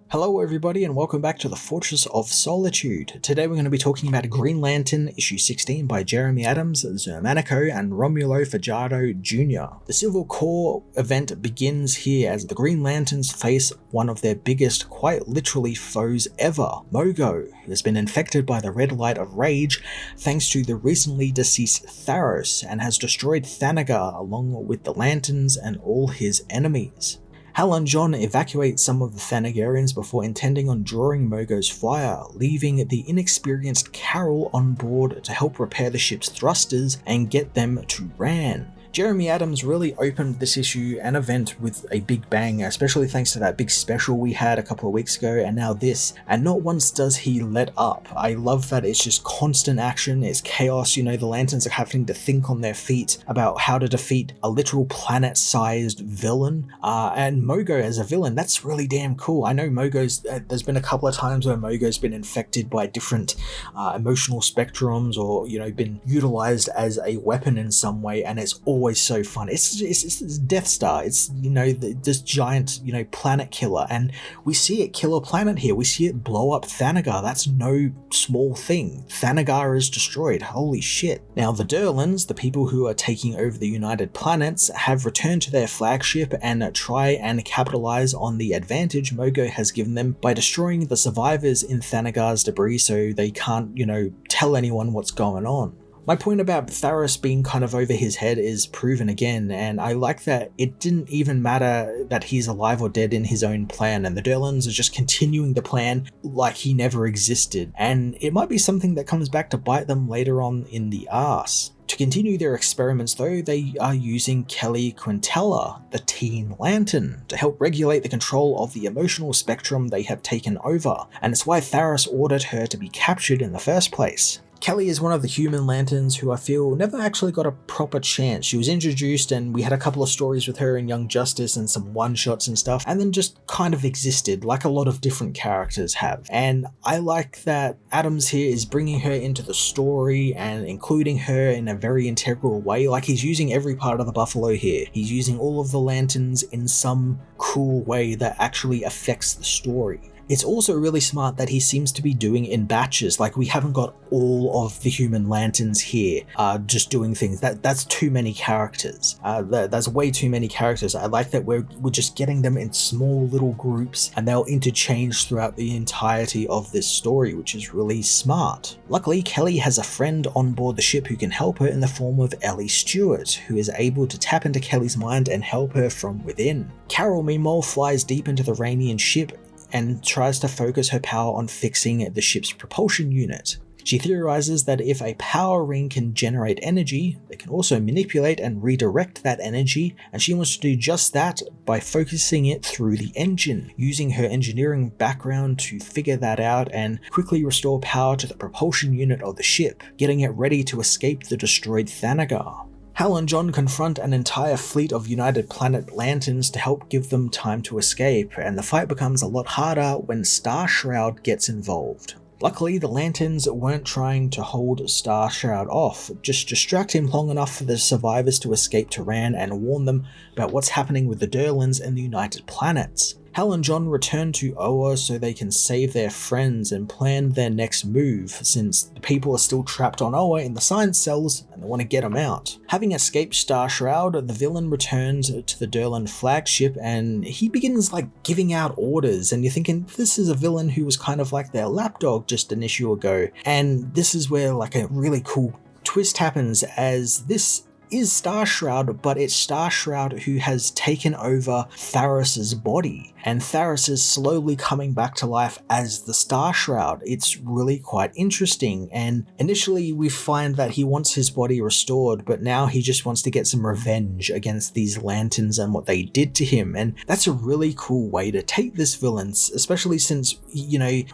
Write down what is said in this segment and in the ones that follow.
Hello everybody and welcome back to the Fortress of Solitude. Today we're going to be talking about Green Lantern issue 16 by Jeremy Adams, Zermanico and Romulo Fajardo Jr. The Civil Core event begins here as the Green Lanterns face one of their biggest, quite literally, foes ever, Mogo, who has been infected by the red light of rage thanks to the recently deceased Tharos and has destroyed Thanagar along with the Lanterns and all his enemies. Hal and John evacuate some of the Thanagarians before intending on drawing Mogo's fire, leaving the inexperienced Carol on board to help repair the ship's thrusters and get them to Ran. Jeremy Adams really opened this issue and event with a big bang, especially thanks to that big special we had a couple of weeks ago, and now this, and not once does he let up. I love that it's just constant action, it's chaos, the Lanterns are having to think on their feet about how to defeat a literal planet-sized villain, and Mogo as a villain, that's really damn cool. I know there's been a couple of times where Mogo's been infected by different emotional spectrums or, been utilized as a weapon in some way, and it's always so fun. It's Death Star. It's this giant planet killer, and we see it kill a planet here. We see it blow up Thanagar. That's no small thing. Thanagar is destroyed. Holy shit! Now the Durlans, the people who are taking over the United Planets, have returned to their flagship and try and capitalize on the advantage Mogo has given them by destroying the survivors in Thanagar's debris, so they can't tell anyone what's going on. My point about Tharos being kind of over his head is proven again, and I like that it didn't even matter that he's alive or dead in his own plan, and the Durlans are just continuing the plan like he never existed, and it might be something that comes back to bite them later on in the arse. To continue their experiments though, they are using Kelly Quintella, the Teen Lantern, to help regulate the control of the emotional spectrum they have taken over, and it's why Tharos ordered her to be captured in the first place. Kelly is one of the human Lanterns who I feel never actually got a proper chance. She was introduced and we had a couple of stories with her in Young Justice and some one-shots and stuff, and then just kind of existed like a lot of different characters have. And I like that Adams here is bringing her into the story and including her in a very integral way. Like, he's using every part of the Buffalo here. He's using all of the Lanterns in some cool way that actually affects the story. It's also really smart that he seems to be doing in batches. Like, we haven't got all of the human Lanterns here just doing things. That's too many characters. That's way too many characters. I like that we're just getting them in small little groups and they'll interchange throughout the entirety of this story, which is really smart. Luckily, Kelly has a friend on board the ship who can help her in the form of Ellie Stewart, who is able to tap into Kelly's mind and help her from within. Carol, meanwhile, flies deep into the Rainian ship and tries to focus her power on fixing the ship's propulsion unit. She theorizes that if a power ring can generate energy, they can also manipulate and redirect that energy, and she wants to do just that by focusing it through the engine, using her engineering background to figure that out and quickly restore power to the propulsion unit of the ship, getting it ready to escape the destroyed Thanagar. Hal and John confront an entire fleet of United Planet Lanterns to help give them time to escape, and the fight becomes a lot harder when Star Shroud gets involved. Luckily, the Lanterns weren't trying to hold Star Shroud off, just distract him long enough for the survivors to escape to Ran and warn them about what's happening with the Durlans and the United Planets. Hal and John return to Oa so they can save their friends and plan their next move, since the people are still trapped on Oa in the science cells and they want to get them out. Having escaped Star Shroud, the villain returns to the Durlan flagship and he begins giving out orders, and you're thinking this is a villain who was kind of like their lapdog just an issue ago, and this is where a really cool twist happens, as this is Star Shroud, but it's Star Shroud who has taken over Tharos's body, and Tharos is slowly coming back to life as the Star Shroud. It's really quite interesting, and initially we find that he wants his body restored, but now he just wants to get some revenge against these Lanterns and what they did to him, and that's a really cool way to take this villain, especially since,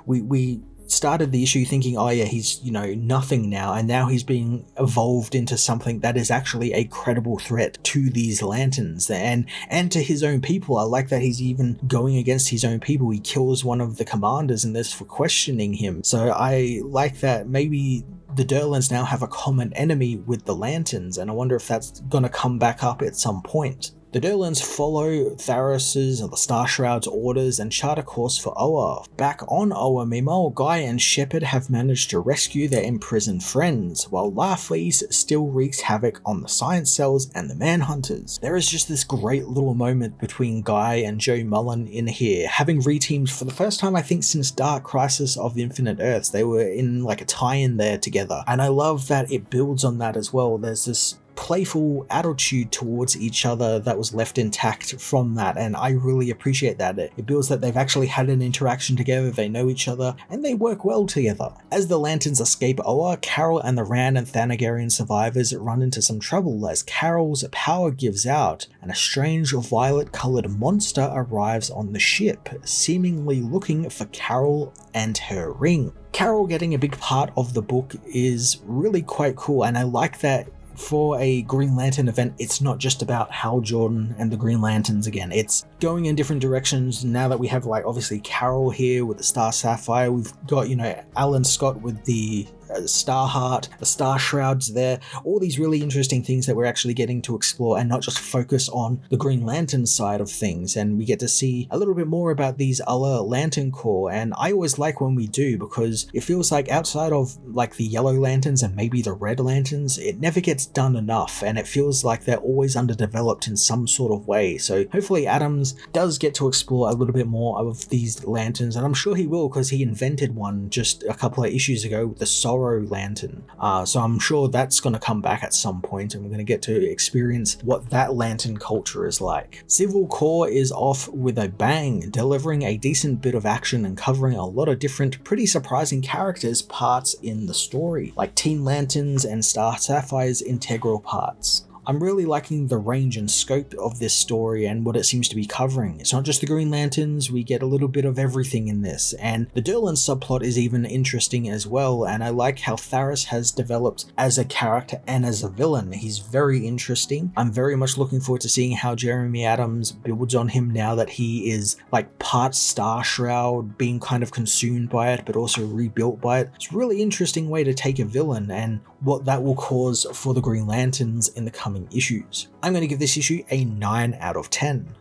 we started the issue thinking, oh yeah, he's, nothing now, and now he's being evolved into something that is actually a credible threat to these Lanterns and to his own people. I like that he's even going against his own people. He kills one of the commanders in this for questioning him. So I like that maybe the Durlans now have a common enemy with the Lanterns, and I wonder if that's gonna come back up at some point. The Durlans follow Tharas's or the Star Shroud's orders and chart a course for Oa. Back on Oa, meanwhile, Guy and Shepard have managed to rescue their imprisoned friends, while Larfleeze still wreaks havoc on the science cells and the Manhunters. There is just this great little moment between Guy and Joe Mullen in here, having reteamed for the first time I think since Dark Crisis of the Infinite Earths. They were in like a tie-in there together, and I love that it builds on that as well. There's this playful attitude towards each other that was left intact from that, and I really appreciate that. It builds that they've actually had an interaction together, they know each other, and they work well together. As the Lanterns escape Oa, Carol and the Rand and Thanagarian survivors run into some trouble as Carol's power gives out, and a strange violet-coloured monster arrives on the ship, seemingly looking for Carol and her ring. Carol getting a big part of the book is really quite cool, and I like that for a Green Lantern event, it's not just about Hal Jordan and the Green Lanterns again. It's going in different directions. Now that we have, like, obviously Carol here with the Star Sapphire, we've got, you know, Alan Scott with the Starheart, the Star Shrouds there, all these really interesting things that we're actually getting to explore and not just focus on the Green Lantern side of things, and we get to see a little bit more about these other Lantern Corps, and I always like when we do, because it feels like outside of like the Yellow Lanterns and maybe the Red Lanterns, it never gets done enough, and it feels like they're always underdeveloped in some sort of way. So hopefully Adams does get to explore a little bit more of these lanterns, and I'm sure he will, because he invented one just a couple of issues ago with the Sorrow Lantern. So I'm sure that's going to come back at some point, and we're going to get to experience what that lantern culture is like. Civil Corps is off with a bang, delivering a decent bit of action and covering a lot of different, pretty surprising characters' parts in the story, like Teen Lanterns and Star Sapphire's integral parts. I'm really liking the range and scope of this story and what it seems to be covering. It's not just the Green Lanterns, we get a little bit of everything in this, and the Durlan subplot is even interesting as well, and I like how Tharas has developed as a character and as a villain. He's very interesting. I'm very much looking forward to seeing how Jeremy Adams builds on him now that he is like part Star Shroud, being kind of consumed by it, but also rebuilt by it. It's a really interesting way to take a villain and what that will cause for the Green Lanterns in the coming issues. I'm going to give this issue a 9 out of 10.